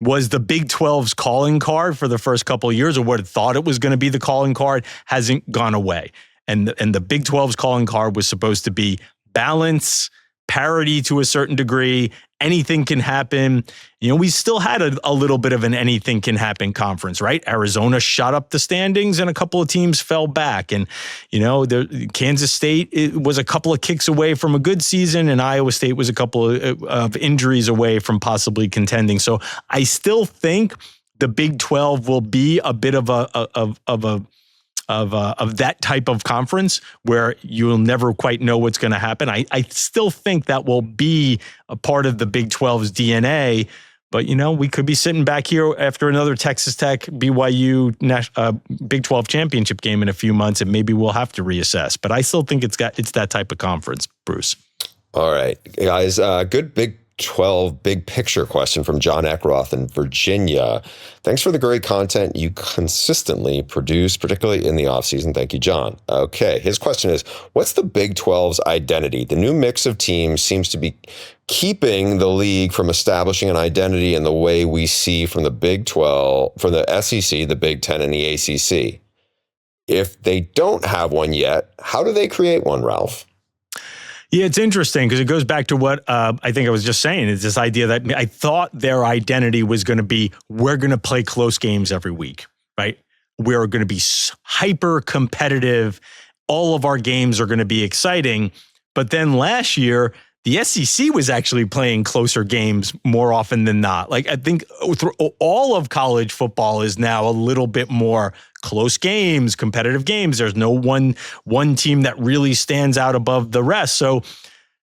was the Big 12's calling card for the first couple of years, or what it thought it was going to be the calling card, hasn't gone away. And the Big 12's calling card was supposed to be balance, parity to a certain degree. Anything can happen. We still had a little bit of an anything can happen conference, right? Arizona shot up the standings and a couple of teams fell back. And, Kansas State was a couple of kicks away from a good season, and Iowa State was a couple of injuries away from possibly contending. So I still think the Big 12 will be a bit of that type of conference where you'll never quite know what's going to happen. I still think that will be a part of the Big 12's DNA. But, we could be sitting back here after another Texas Tech BYU Big 12 championship game in a few months, and maybe we'll have to reassess. But I still think it's that type of conference, Bruce. All right, guys, good Big 12 big picture question from John Eckroth in Virginia. Thanks for the great content you consistently produce, particularly in the offseason. Thank you, John. Okay, his question is, what's the Big 12's identity? The new mix of teams seems to be keeping the league from establishing an identity in the way we see from the Big 12, from the SEC, the Big 10, and the ACC. If they don't have one yet, how do they create one, Ralph? Yeah, it's interesting because it goes back to what I think I was just saying. It's this idea that I thought their identity was going to be, we're going to play close games every week, right? We're going to be hyper competitive. All of our games are going to be exciting. But then last year, the SEC was actually playing closer games more often than not. Like, I think all of college football is now a little bit more close games, competitive games. There's no one team that really stands out above the rest. So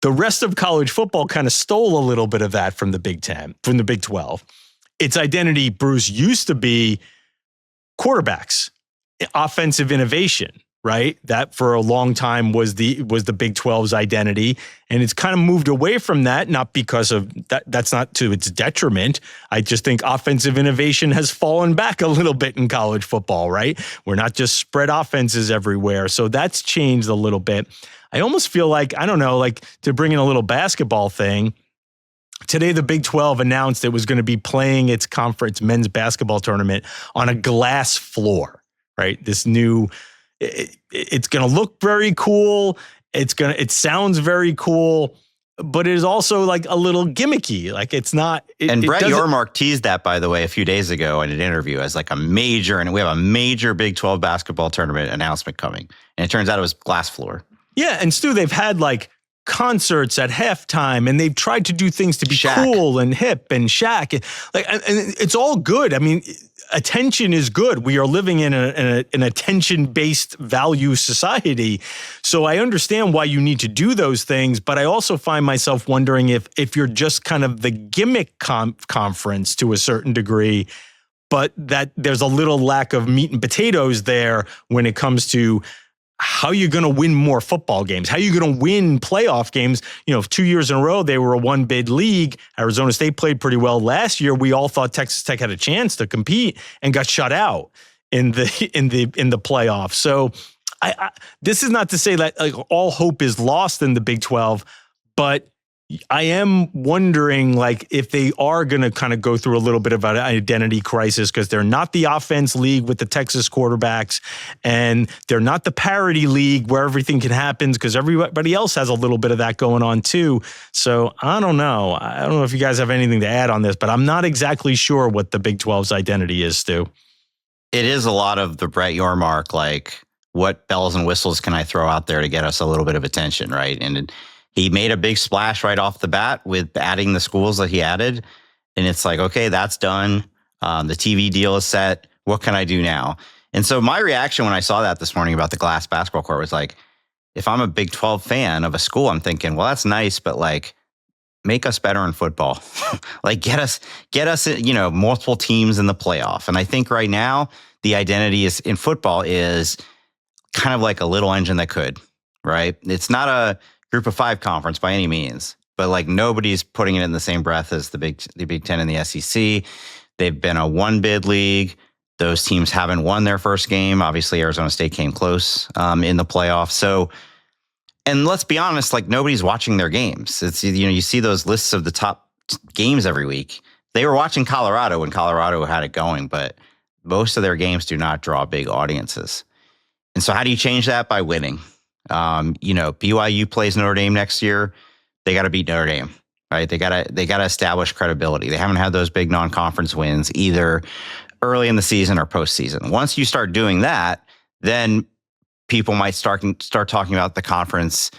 the rest of college football kind of stole a little bit of that from the Big 10, from the Big 12. Its identity, Bruce, used to be quarterbacks, offensive innovation, right? That for a long time was the Big 12's identity. And it's kind of moved away from that, not because of that. That's not to its detriment. I just think offensive innovation has fallen back a little bit in college football, right? We're not just spread offenses everywhere. So that's changed a little bit. I almost feel like, I don't know, like to bring in a little basketball thing. Today, the Big 12 announced it was going to be playing its conference men's basketball tournament on a glass floor, right? This new, it's going to look very cool. It sounds very cool, but it is also like a little gimmicky. Like it's not. And Brett Yormark teased that, by the way, a few days ago in an interview as like and we have a major Big 12 basketball tournament announcement coming. And it turns out it was glass floor. Yeah. And Stu, they've had like concerts at halftime, and they've tried to do things to be cool and hip and Shaq. And it's all good. I mean, attention is good. We are living in an attention-based value society. So I understand why you need to do those things, but I also find myself wondering if you're just kind of the gimmick conference to a certain degree, but that there's a little lack of meat and potatoes there when it comes to how you're going to win more football games, how you're going to win playoff games. 2 years in a row, they were a one-bid league. Arizona State played pretty well last year. We all thought Texas Tech had a chance to compete and got shut out in the playoffs. So this is not to say that like all hope is lost in the Big 12, but I am wondering like if they are going to kind of go through a little bit of an identity crisis because they're not the offense league with the Texas quarterbacks, and they're not the parity league where everything can happen because everybody else has a little bit of that going on too. So I don't know. I don't know if you guys have anything to add on this, but I'm not exactly sure what the Big 12's identity is, Stu. It is a lot of the Brett Yormark, like what bells and whistles can I throw out there to get us a little bit of attention, right? And he made a big splash right off the bat with adding the schools that he added. And it's like, okay, that's done. The TV deal is set. What can I do now? And so my reaction when I saw that this morning about the glass basketball court was like, if I'm a Big 12 fan of a school, I'm thinking, well, that's nice, but like, make us better in football. Like get us, multiple teams in the playoff. And I think right now the identity is in football is kind of like a little engine that could, right? It's not a Group of 5 conference by any means, but like nobody's putting it in the same breath as the Big Ten and the SEC. They've been a one bid league. Those teams haven't won their first game. Obviously, Arizona State came close in the playoffs. So, and let's be honest, like nobody's watching their games. It's, you see those lists of the top games every week. They were watching Colorado when Colorado had it going, but most of their games do not draw big audiences. And so how do you change that? By winning. BYU plays Notre Dame next year. They got to beat Notre Dame, right? They got to establish credibility. They haven't had those big non-conference wins either early in the season or postseason. Once you start doing that, then people might start talking about the conference,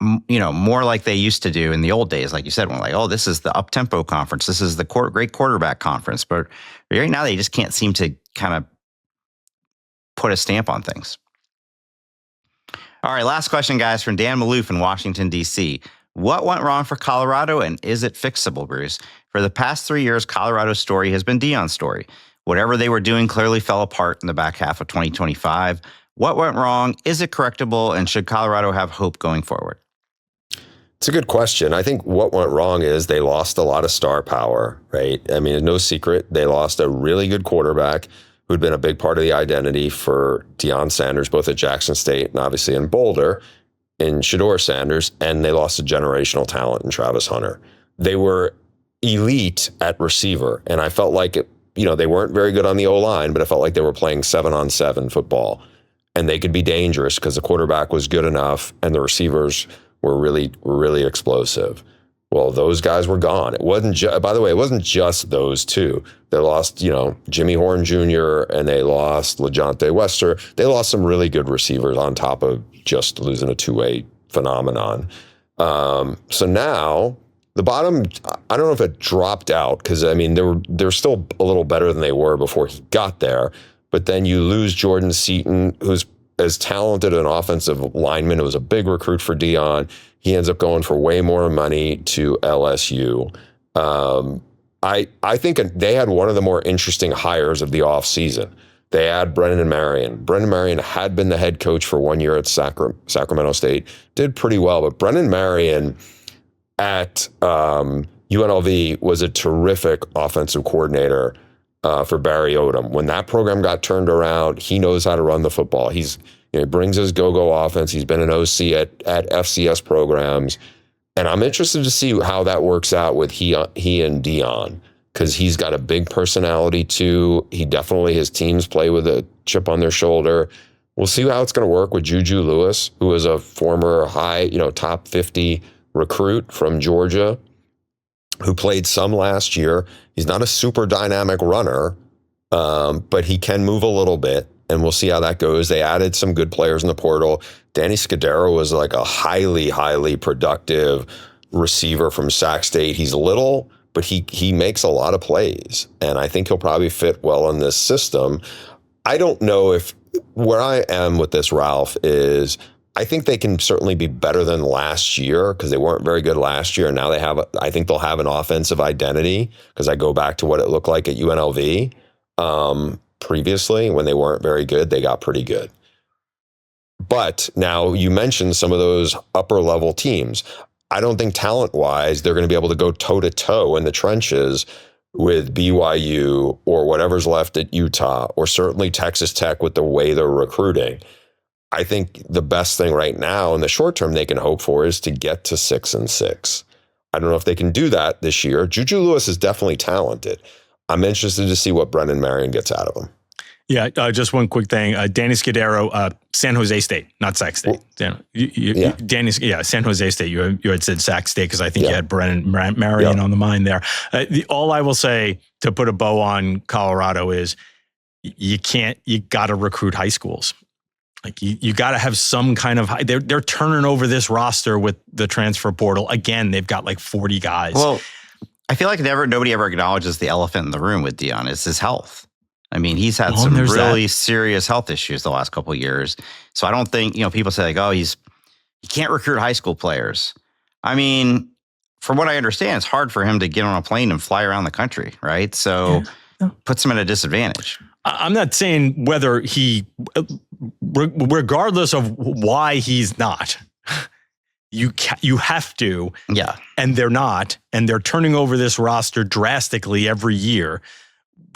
more like they used to do in the old days. Like you said, when like, oh, this is the up-tempo conference. This is the great quarterback conference. But right now, they just can't seem to kind of put a stamp on things. All right, last question, guys, from Dan Maloof in Washington, D.C. What went wrong for Colorado, and is it fixable, Bruce? For the past 3 years, Colorado's story has been Deion's story. Whatever they were doing clearly fell apart in the back half of 2025. What went wrong? Is it correctable? And should Colorado have hope going forward? It's a good question. I think what went wrong is they lost a lot of star power, right? I mean, it's no secret. They lost a really good quarterback who'd been a big part of the identity for Deion Sanders, both at Jackson State and obviously in Boulder, in Shedeur Sanders, and they lost a generational talent in Travis Hunter. They were elite at receiver, and I felt like they weren't very good on the O-line, but I felt like they were playing 7-on-7 football, and they could be dangerous because the quarterback was good enough and the receivers were really explosive. Well, those guys were gone. It wasn't by the way, it wasn't just those two. They lost, Jimmy Horn Jr. and they lost LeJontay Wester. They lost some really good receivers on top of just losing a two-way phenomenon. So now the bottom, I don't know if it dropped out because I mean they're still a little better than they were before he got there. But then you lose Jordan Seaton, who's as talented an offensive lineman. It was a big recruit for Deion. He ends up going for way more money to LSU. I think they had one of the more interesting hires of the offseason. They had Brennan Marion. Brennan Marion had been the head coach for 1 year at Sacramento State, did pretty well. But Brennan Marion at UNLV was a terrific offensive coordinator for Barry Odom. When that program got turned around, he knows how to run the football. He brings his go-go offense. He's been an OC at FCS programs. And I'm interested to see how that works out with he and Deion, because he's got a big personality too. His teams play with a chip on their shoulder. We'll see how it's going to work with Juju Lewis, who is a former top 50 recruit from Georgia, who played some last year. He's not a super dynamic runner, but he can move a little bit, and we'll see how that goes. They added some good players in the portal. Danny Scudero was like a highly, highly productive receiver from Sac State. He's little, but he makes a lot of plays, and I think he'll probably fit well in this system. I don't know where I am with this, Ralph, is I think they can certainly be better than last year because they weren't very good last year. And now I think they'll have an offensive identity because I go back to what it looked like at UNLV previously when they weren't very good. They got pretty good. But now you mentioned some of those upper level teams. I don't think talent wise, they're going to be able to go toe to toe in the trenches with BYU or whatever's left at Utah, or certainly Texas Tech with the way they're recruiting. I think the best thing right now in the short term they can hope for is to get to 6-6. I don't know if they can do that this year. Juju Lewis is definitely talented. I'm interested to see what Brennan Marion gets out of him. Yeah, just one quick thing. Danny Scudero, San Jose State, not Sac State. San Jose State. You had said Sac State because I think you had Brennan Marion on the mind there. All I will say to put a bow on Colorado is you got to recruit high schools. Like you got to have some kind of they're turning over this roster with the transfer portal. Again, they've got like 40 guys. Well, I feel like nobody ever acknowledges the elephant in the room with Deion. It's his health. I mean, he's had some really serious health issues the last couple of years. So I don't think, people say like, oh, he can't recruit high school players. I mean, from what I understand, it's hard for him to get on a plane and fly around the country, right? So puts him at a disadvantage. I'm not saying whether he, regardless of why he's not, you have to. Yeah. And they're not. And they're turning over this roster drastically every year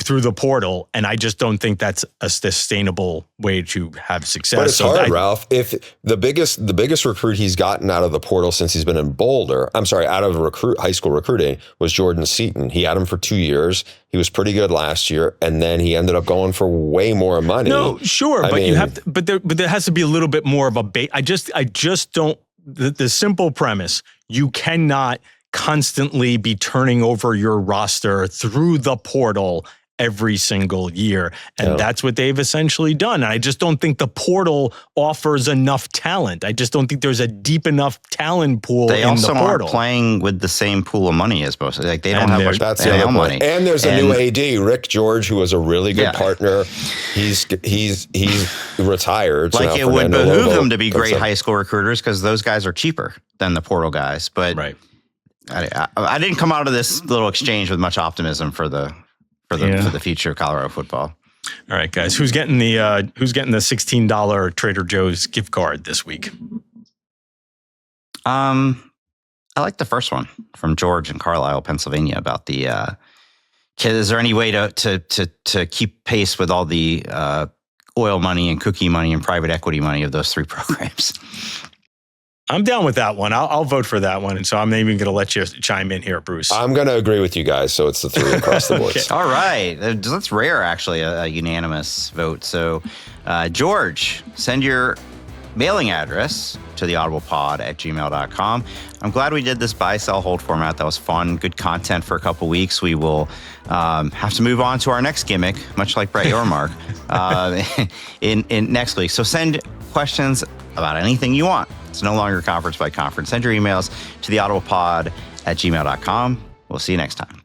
through the portal. And I just don't think that's a sustainable way to have success. But it's hard, Ralph. If the biggest recruit he's gotten out of the portal since he's been in Boulder, out of high school recruiting, was Jordan Seaton. He had him for 2 years. He was pretty good last year, and then he ended up going for way more money. No, sure, but you have to, but there has to be a little bit more of a bait. I just don't. The simple premise: you cannot constantly be turning over your roster through the portal every single year. And that's what they've essentially done. And I just don't think the portal offers enough talent. I just don't think there's a deep enough talent pool in the portal. They also aren't playing with the same pool of money as most. Like they don't have much money. And there's a new AD, Rick George, who was a really good partner. He's retired. So like it would behoove them to be great high school recruiters because those guys are cheaper than the portal guys. But I didn't come out of this little exchange with much optimism for the future of Colorado football. All right, guys, who's getting the $16 Trader Joe's gift card this week? I like the first one from George in Carlisle, Pennsylvania, about the is there any way to keep pace with all the oil money and cookie money and private equity money of those three programs? I'm down with that one. I'll vote for that one. And so I'm even going to let you chime in here, Bruce. I'm going to agree with you guys. So it's the three across the board. Okay. All right. That's rare, actually, a unanimous vote. So, George, send your mailing address to theaudiblepod@gmail.com. I'm glad we did this buy, sell, hold format. That was fun. Good content for a couple weeks. We will have to move on to our next gimmick, much like Brett Yormark, in next week. So send questions about anything you want. It's no longer conference by conference. Send your emails to theaudiblepod@gmail.com. We'll see you next time.